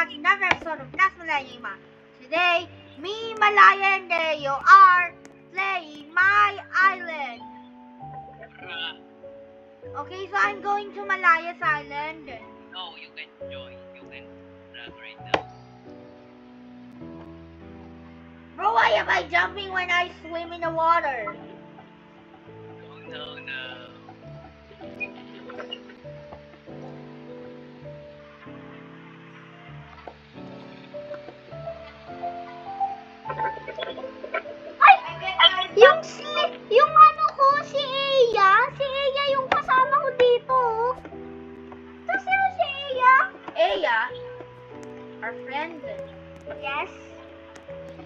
watching another episode of That's Malaya. Today, me, Malaya, and Deo are playing My Island. Okay, so I'm going to Malaya's island. No, you can join. You can run right now. Bro, why am I jumping when I swim in the water? No. Yung ano ko, si Eya yung kasama ko dito. Tapos yun si Eya. Eya? Our friend? Yes.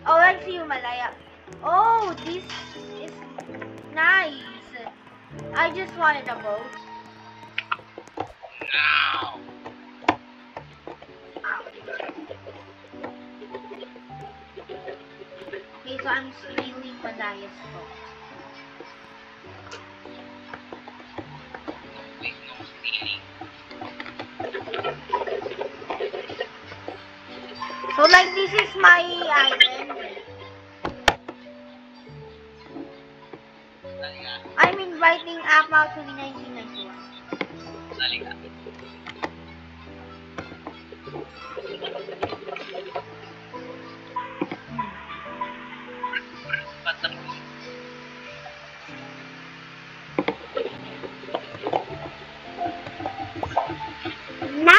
Oh, I see you, Malaya. Oh, this is nice. I just wanted a boat. No. Okay, so I'm stealing Malaya's boat. Wait, no stealing. So, like, this is my island. Halika. I'm inviting Akmal to the 1991. Halika. Patapos. Na!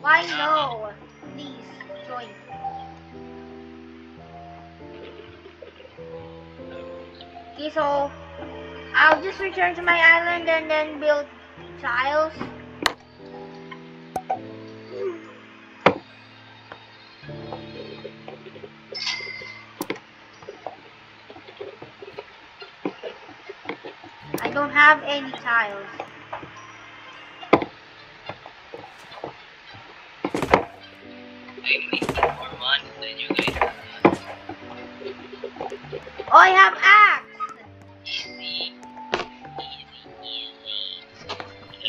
Why no? Please, join. Okay, so I'll just return to my island and then build tiles. I don't have any tiles. I'm waiting for one. Then you guys Oh, I have axe. easy.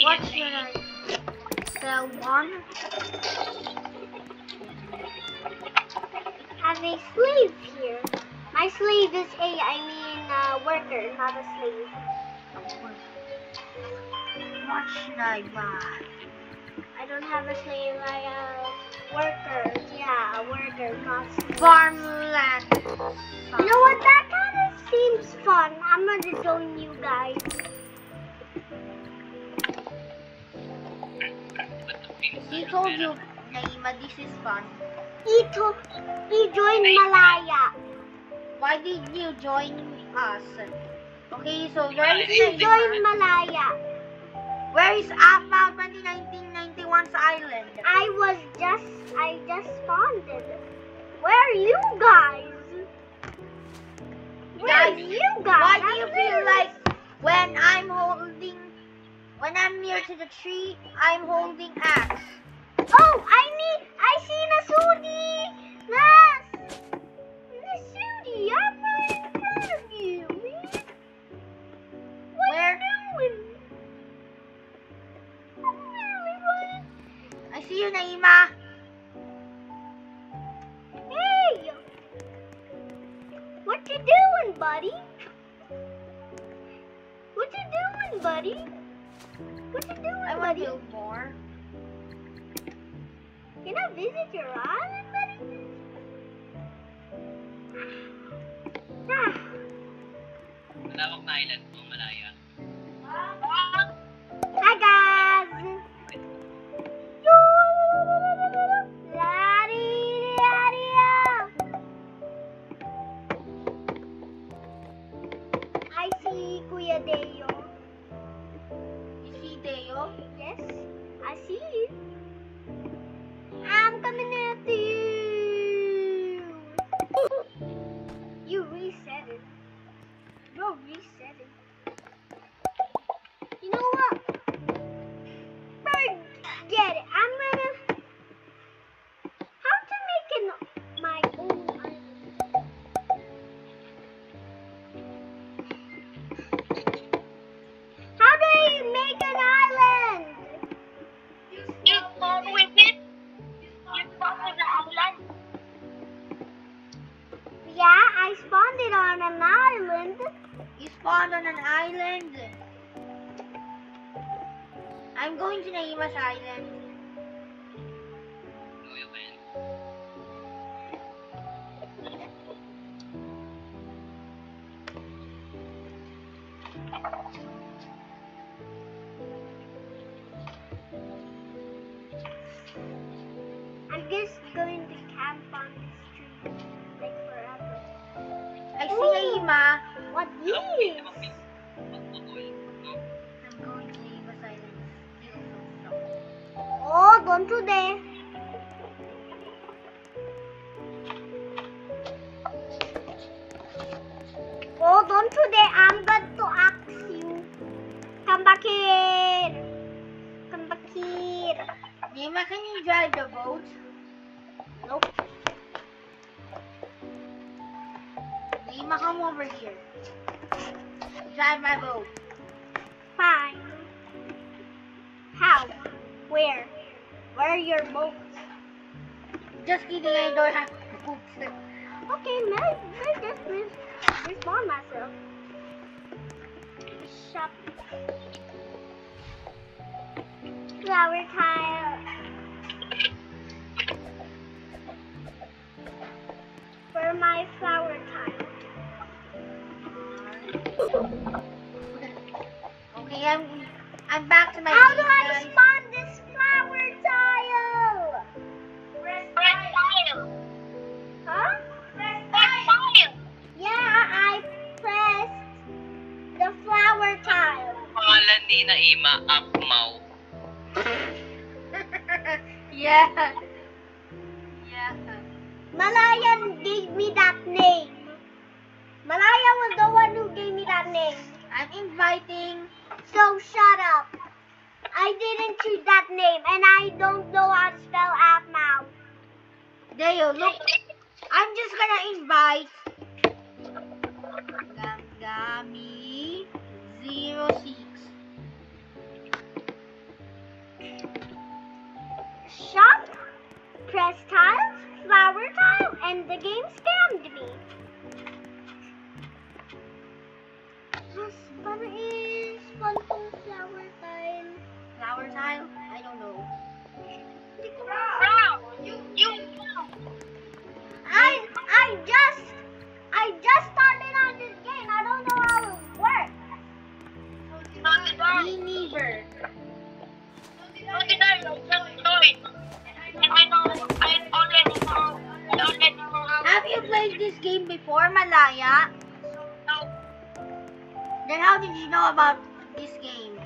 What should I sell one? Have a slave here. My slave is worker, not a slave. What should I buy? I don't have a slave, I have workers. Yeah, a worker, not slave. Farmland. You know what? That kind of seems fun. I'm gonna join you guys. He told you, Naima, this is fun. He joined Malaya. Why did you join us? Okay, so where I is He didn't Naima? joined Malaya. Where is Akmal 1991's island? I just spawned it. Where are you guys? Where are Guys, you guys? why do you feel like when I'm near to the tree, I'm holding axe? Oh, I see Nasudi! Nas! Nasudi, I'm right in front of you, man. What Where? are you doing? I'm really running. I see you, Naima. Hey! What you doing, buddy? What you doing, buddy? What you doing, I want to buddy? build more. Can I visit your island, buddy? Ah. Malawak na island po, Malaya. Hi, guys! I see Kuya Deo. You see Deo? Yes, I see you. I'm coming after you. You reset it. You're resetting. You know what? Forget it. I'm gonna. How to make my own island? Island. I'm going to Naima's Island. No, you can. I'm just going to camp on the street like forever. I see Ooh. Naima. What Alam mo, is? hindi naman magputol. No? I'm going to Naima's Island. Steal some stuff. Oh, don't you dare. Oh, don't you dare. I'm going to ask you. Come back here. Come back here. Naima, can you drive the boat? Nope. Naima, come over here. Drive my boat. Fine. How? Where? Where are your boats? Just kidding, I don't have boats. Okay, let's just respawn myself. Shop. Flower tile. For my flower tile. Okay, I'm back to my How base, do I guys. spawn this flower tile? Press tile. Huh? Press tile. Yeah, I pressed the flower tile. Pangalan ni Naima, Apmau. Yeah. Yeah. Malayan gave me that name. Malaya was the one who gave me that name. I'm inviting. So shut up. I didn't choose that name and I don't know how to spell Apmau. Deo, look. I'm just gonna invite Gami 06. Shop, press tiles, flower tile, and the game scammed me. Mas para is fun tong flower tile. Flower tile? I don't know. Hindi ko Bro, you. I just started on this game. I don't know how it works. Me neither. Have you played this game before, Malaya? Then how did you know about this game?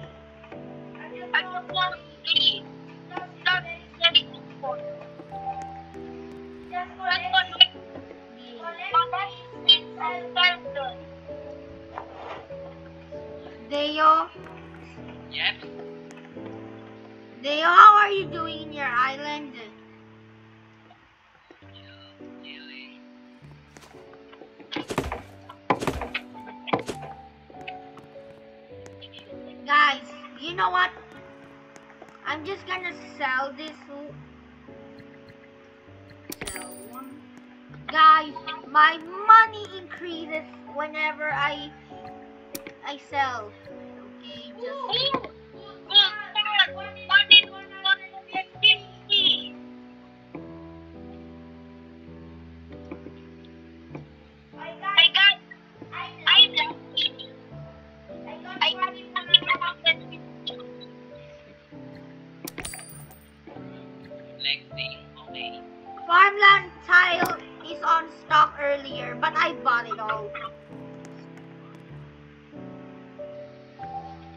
Deo? Yes. Deo, how are you doing in your island? Chilling. Guys, you know what? I'm just gonna sell this. Sell one. Guys, my money increases whenever I sell. Okay, just Okay. farmland tile is on stock earlier, but I bought it all.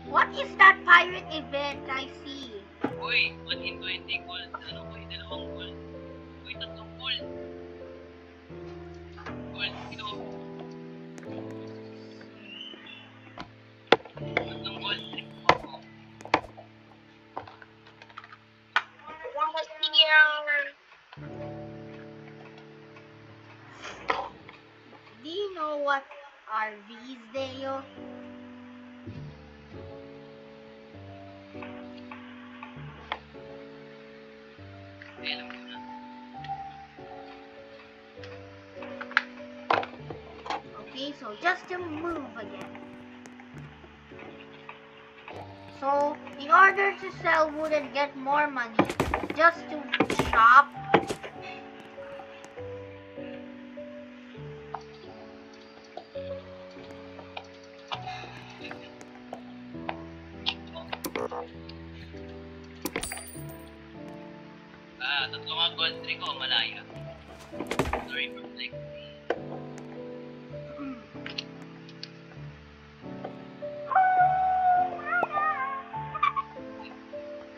What is that pirate event I see? Uy, 1 in 20 gold. Ano ko, dalawang gold. Uy, tatlong gold. Gold, ito. Tatlong gold. Do you know what are these, Deo? Alam ko na. Okay, so just to move again. So, in order to sell wood and get more money, just to shop, Tatlo nga gold tree ko, malaya. Sorry for like.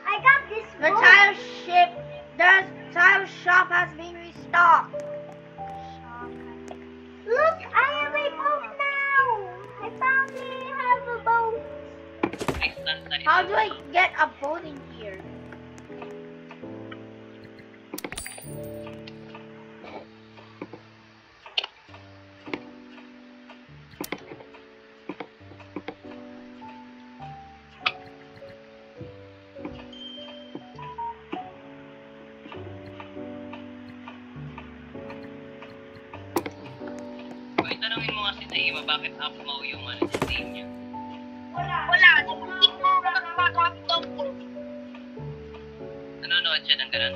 I got this the boat. tile shop has been restocked. Look, I have a boat now. I finally have a boat. How do I get a boat in here? Ay, tanongin mo nga si Naima, bakit up mo yung name niya? Wala. Hindi mo nakakapitong ko. Nanonood siya ng ganun?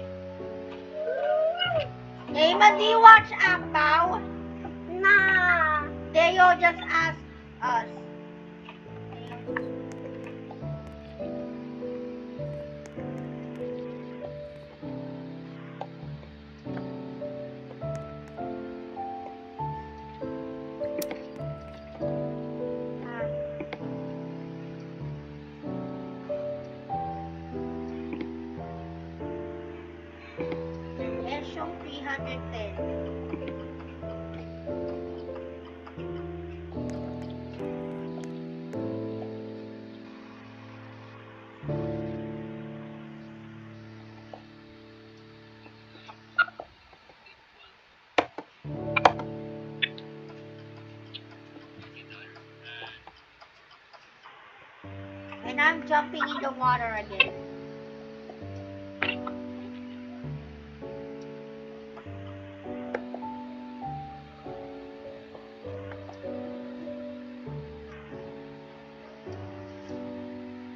Naima, do you watch Akbao? Nah. Deo just asked us. Lesyong 310. And I'm jumping in the water again.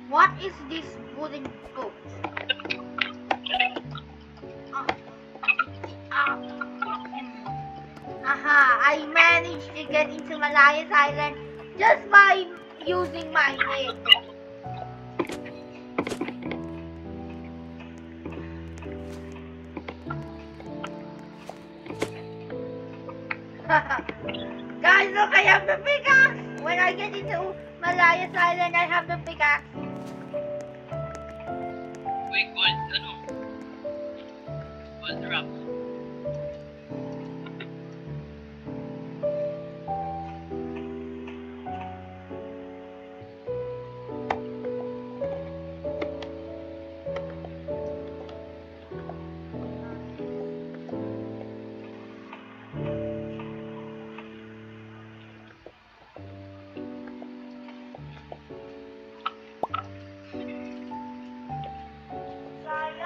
What is this wooden boat? Aha, I managed to get into Malayas Island just by using my head. Guys, look, I have the pickaxe! When I get into Malayas Island, I have the pickaxe. Uy, gold, gold rocks.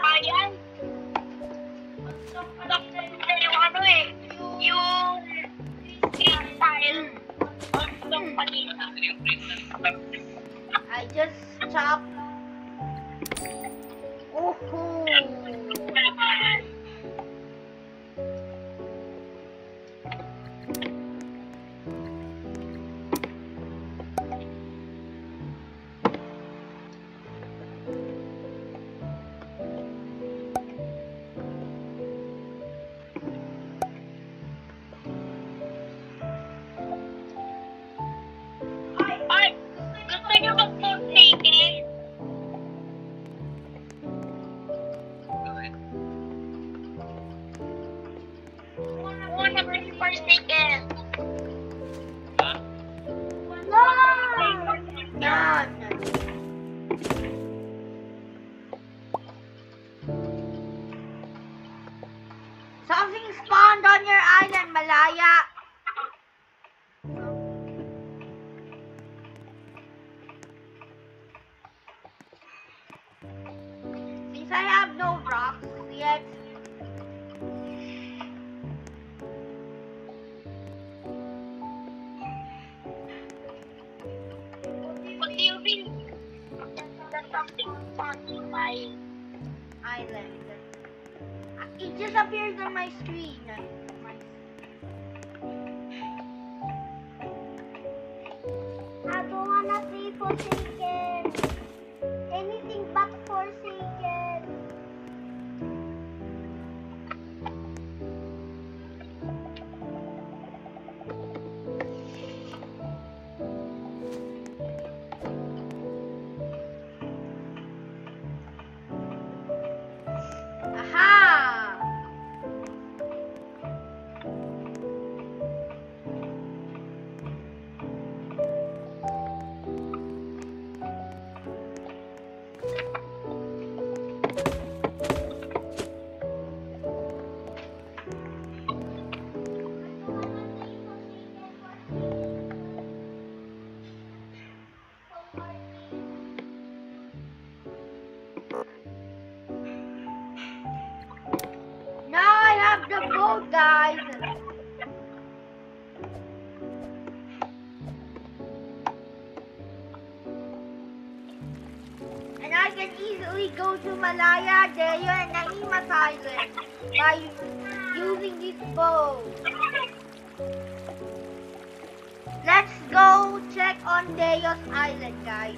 Ayan. Yung freestyle. I just chopped. Oh. Ay, gusto niyo mag-food native? Una prefer chicken. Ha? No! None. Something spawned on your island, Malaya. Since I have no rocks yet, What do you mean? something on my island. It just appeared on my screen. I don't wanna play Forsaken. Anything but Forsaken. Aha! Now I have the boat, guys. And I can easily go to Malaya, Deyo, and Naimas Island by using this boat. Let's go check on Deyo's Island, guys.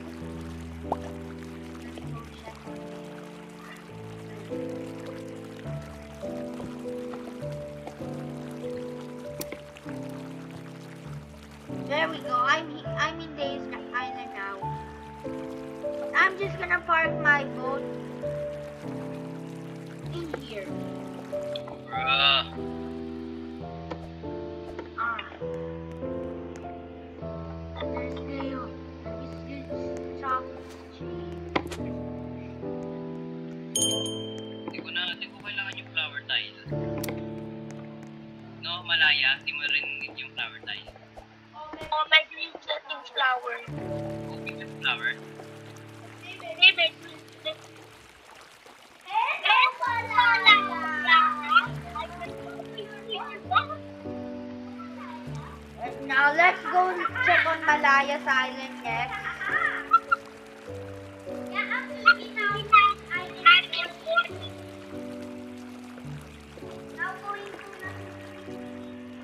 Let's go check. There we go. I'm in Deyo's Island now. I'm just gonna park my boat in here. Bruh. Ah. There's Deyo. This is chocolate cheese. Hindi ko kailangan yung flower tile. No, Malaya, di mo rin need yung flower tile. Oh, my green setting flower. Okay, yung flower. David. Now let's go check on Malaya's Island next.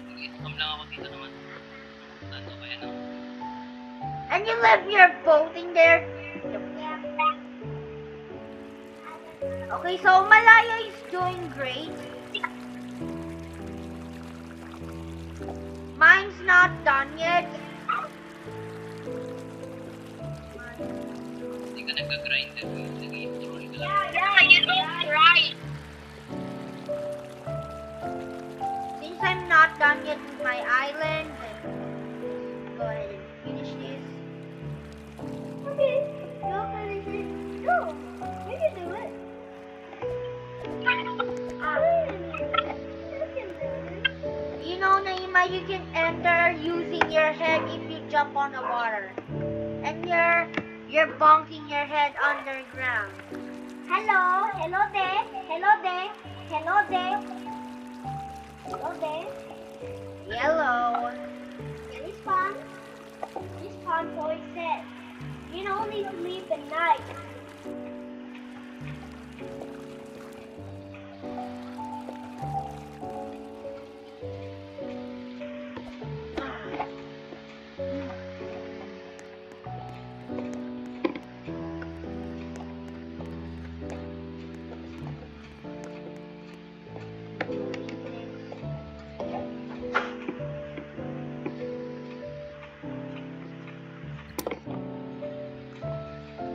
Nag-i-scam lang ako dito naman. Nandito kaya na. And you left your boat in there. Okay, so Malaya is doing great. Mine's not done yet. Hindi ka nag-grind eh. Nag-i-scroll ka lang. Yeah, you don't right. Since I'm not done yet with my island, then go ahead and finish this. Okay, go finish it. Go. You can do it. You know, Naima, you can enter using your head if you jump on the water. And you're bonking your head underground. Hello, hello there, hello there, hello there, hello there. Yellow. This pond boy said, you don't need to leave at night.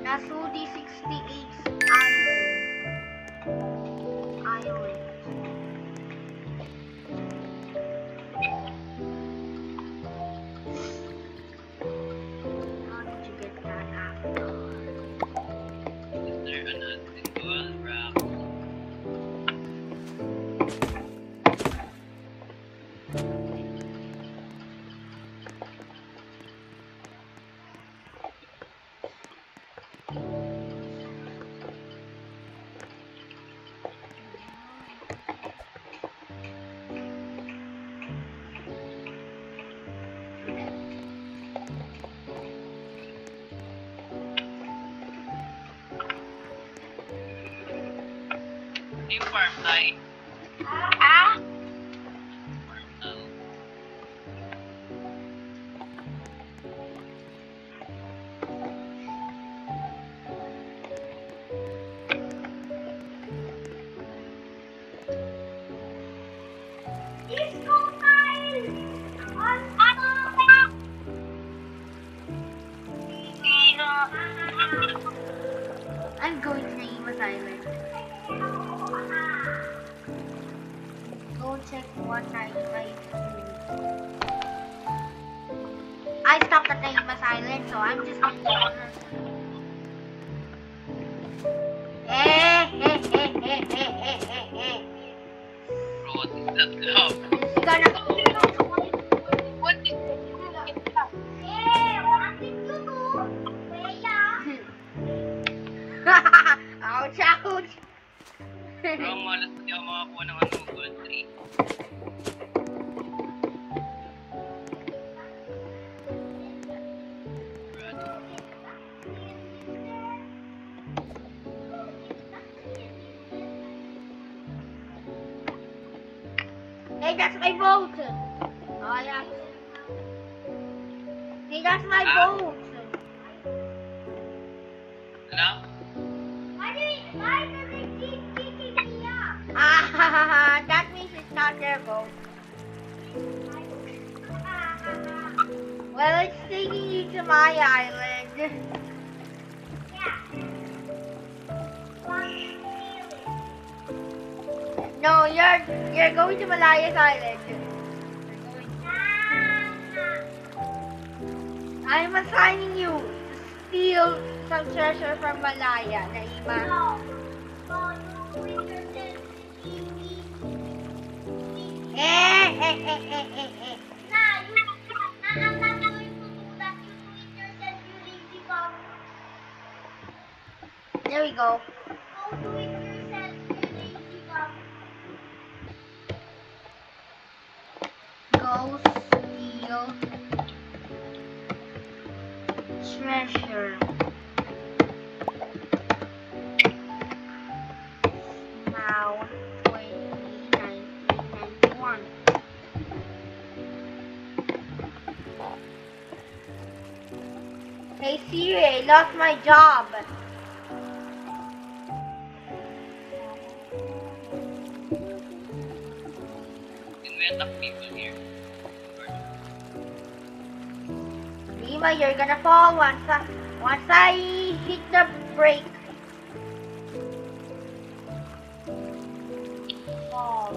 Nasudi 68 Island. How did you get that after? Is there another gold rock? Yung farm tayo. Ah? Farm tayo. Disco Kyle! On I'm going to Naima's Island. Go check what Naima is doing. I stopped at Naima's Island, so I'm just going to her. Bro, what is that club? She's gonna... What is Ouch, ouch. Bro, malas na di ako makakuha ng ano, gold 3. Hey, that's my boat. Oh, yeah. Hey, that's my boat. Ano? Why do they keep kicking me up? Ah, that means it's not their boat. Well, it's taking you to my island. No, you're going to Malaya's island. I'm assigning you to steal some treasure from Malaya, Naima. There we go. Go steal treasure. Now, 1991. Hey Siri, I lost my job. Can we attack people here? Lima, you're gonna fall once I hit the brake. Fall.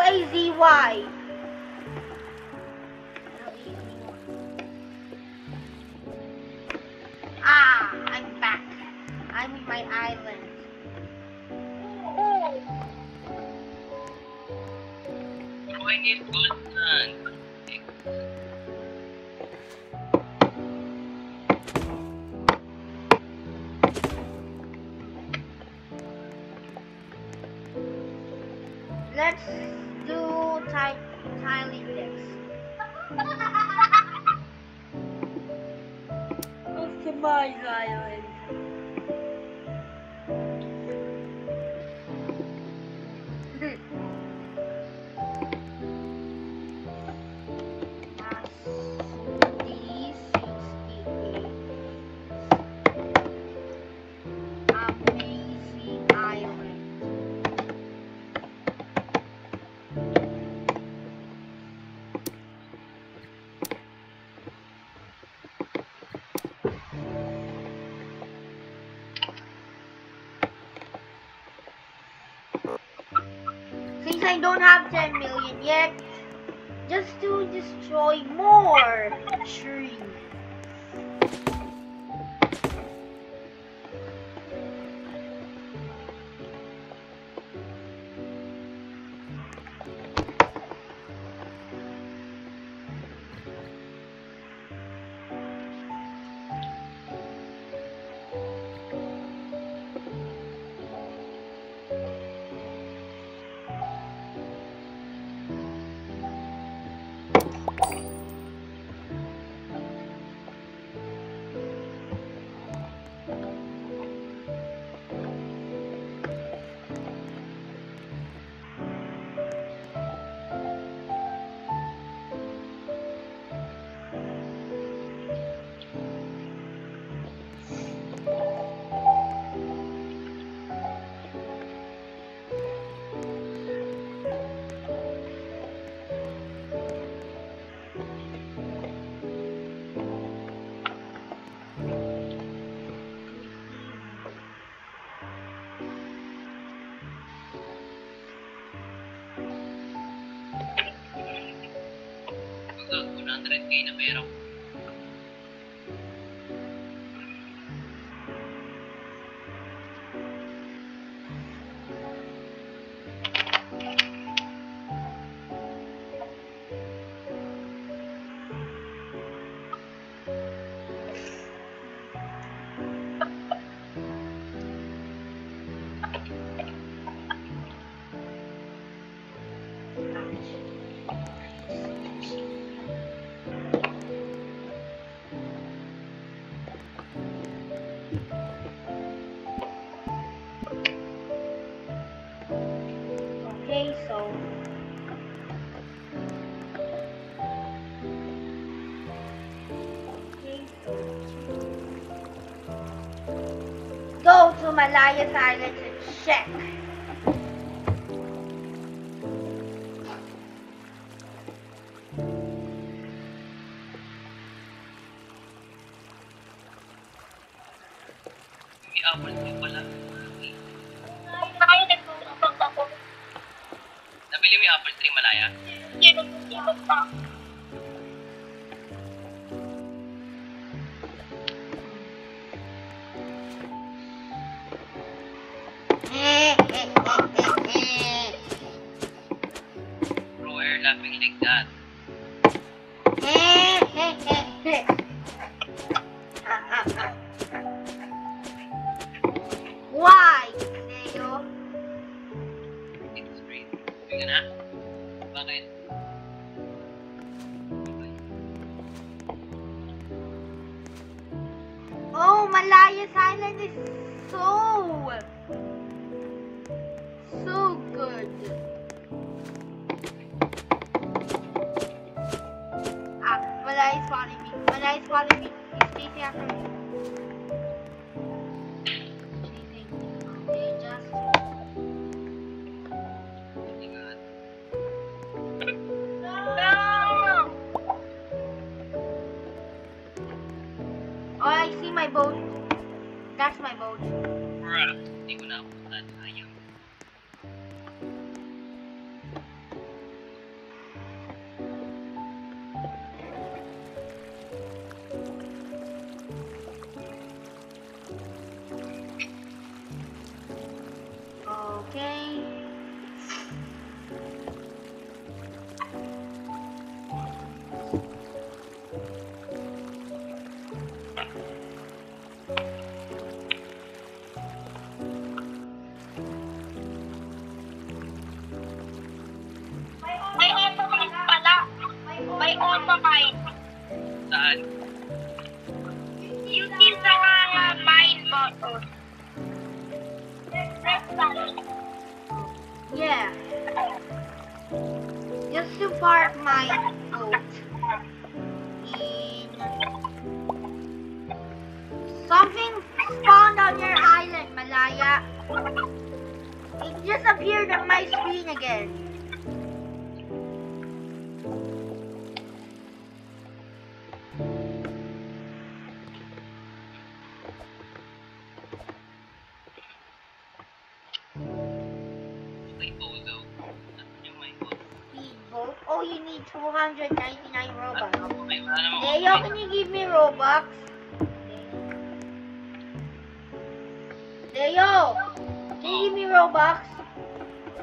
Lazy. Ah, I'm back. I'm in my island. Bro, I need gold sand. Let's do tiling this. Customize island. Amazing island. Since I don't have 10 million yet, just to destroy more trees. Susunod, 100k na pera ko. Okay, so go to Malaya Island to check. May apple tree pala. Nabili mo yung apple tree, Malaya? Bro, air laughing like that. Why, Leo? It's great. Sabi ka na? Bakit? Oh, Malaya Island is so good. Malaya is calling me. Malaya is calling me. He's chasing after me. Chasing. Okay, just. Ingat. Oh, I see my boat. That's my boat. Bruh. Hindi ko na ako sayang. Okay. May automate pala. May automate. Saan? Yung isa nga mine button. Press that. Yeah. Just to park my boat in. Something spawned on your island, Malaya. It just appeared on my screen again. May photo. Ano yung may photo? Speedboat. Oh, you need 299 Robux. May wala naman ako. Leo, can you give me Robux? Leo, can you give me Robux?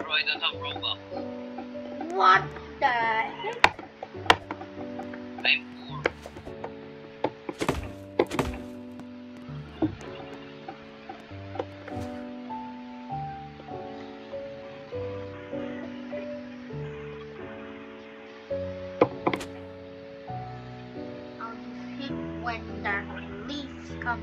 Bro, I don't have Robux. What the heck? I'm poor. I'll just hit when the leaves come.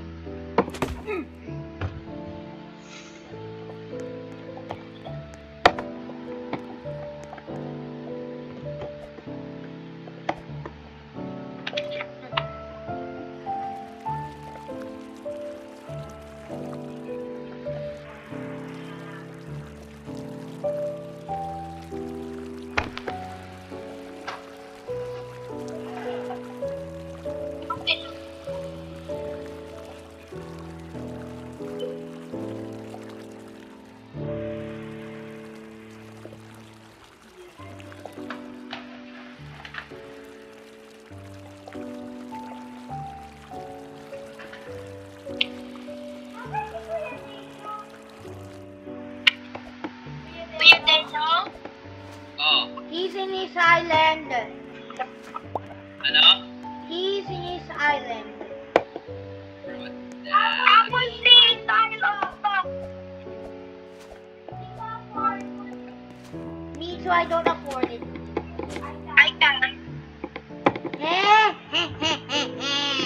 Ano? He's in his island. What the... Ako si Me too, I don't afford it. I can.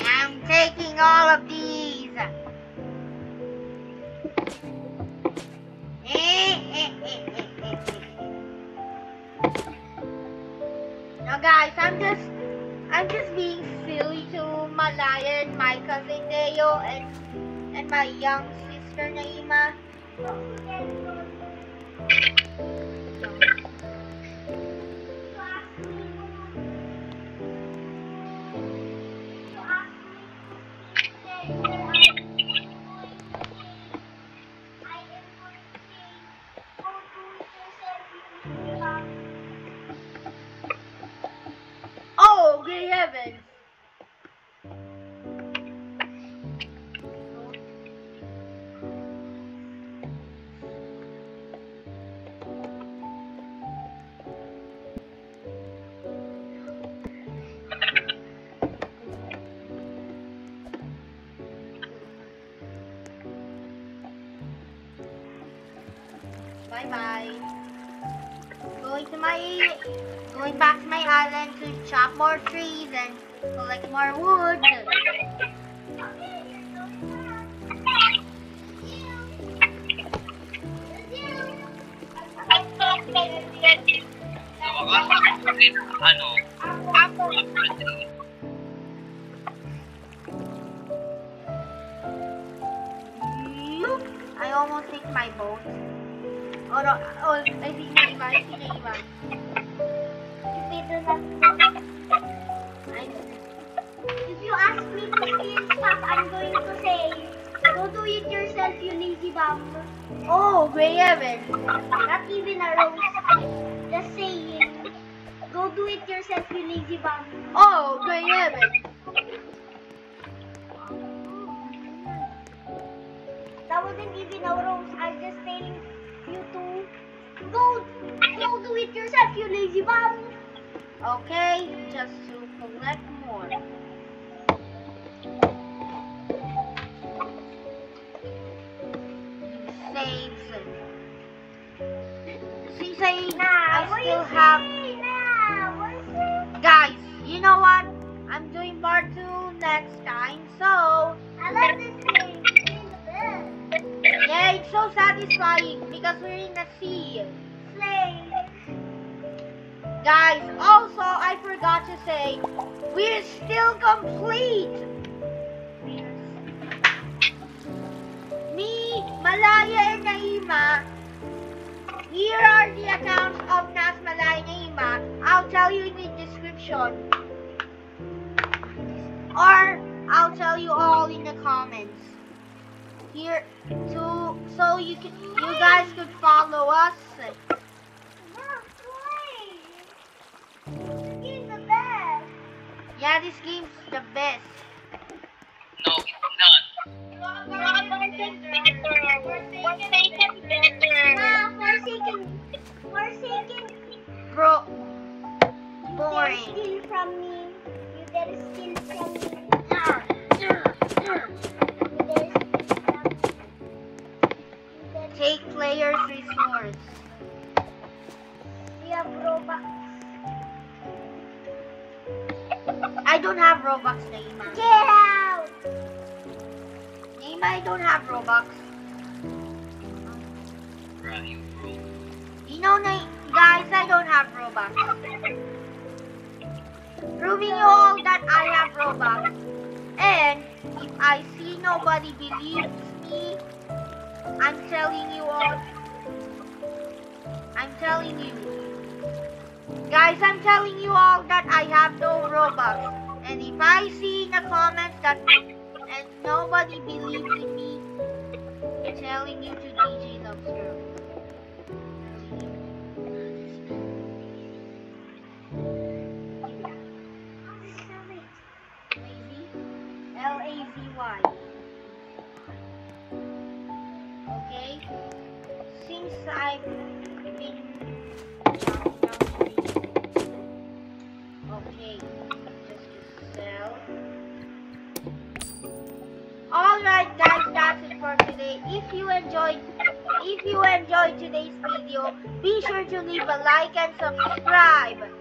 I'm taking all of these. Now guys, I'm just being silly to Malaya and my cousin Deo and my young sister Naima. Oh, great heavens! Bye bye. Going back to my island to chop more trees and collect more wood. Sa wakas, ano? I almost hit my boat. Oh no, oh, I see Naima, If you ask me to steal stuff, I'm going to say, go do it yourself, you lazy bum. Oh, great heavens. Not even a rose. Just saying, go do it yourself, you lazy bum. Oh, great heavens. That wasn't even a rose. I'm just telling you to go do it yourself, you lazy bum. Okay, just to collect more. Saves. Since I still have... Guys, you know what? I'm doing part 2 next time, so... I love this game. It's in the bed. Yeah, it's so satisfying because we're in the sea. Slay. Guys, also, I forgot to say, we're still complete. Me, Malaya, and Naima. Here are the accounts of Nas, Malaya, and Naima. I'll tell you in the description. Or, I'll tell you all in the comments. Here, so you guys could follow us. Yeah, this game's the best. No, it's not. Forsaken. Bro, You boring. dare steal from me. You dare steal from me. Take player's resource. We have Robux. I don't have Robux, Naima. Get out! Naima, I don't have Robux. Right, bro. You know, guys, I don't have Robux. Proving you all that I have Robux. And if I see nobody believes me, I'm telling you all. I'm telling you. Guys, I'm telling you all that I have no Robux. And if I see in the comments that and nobody believes in me, I'm telling you to DJ Loves Girl. Lazy? Lazy. Okay? Since I've been... Okay. Just sell. Alright guys, that's it for today. If you enjoyed today's video, be sure to leave a like and subscribe.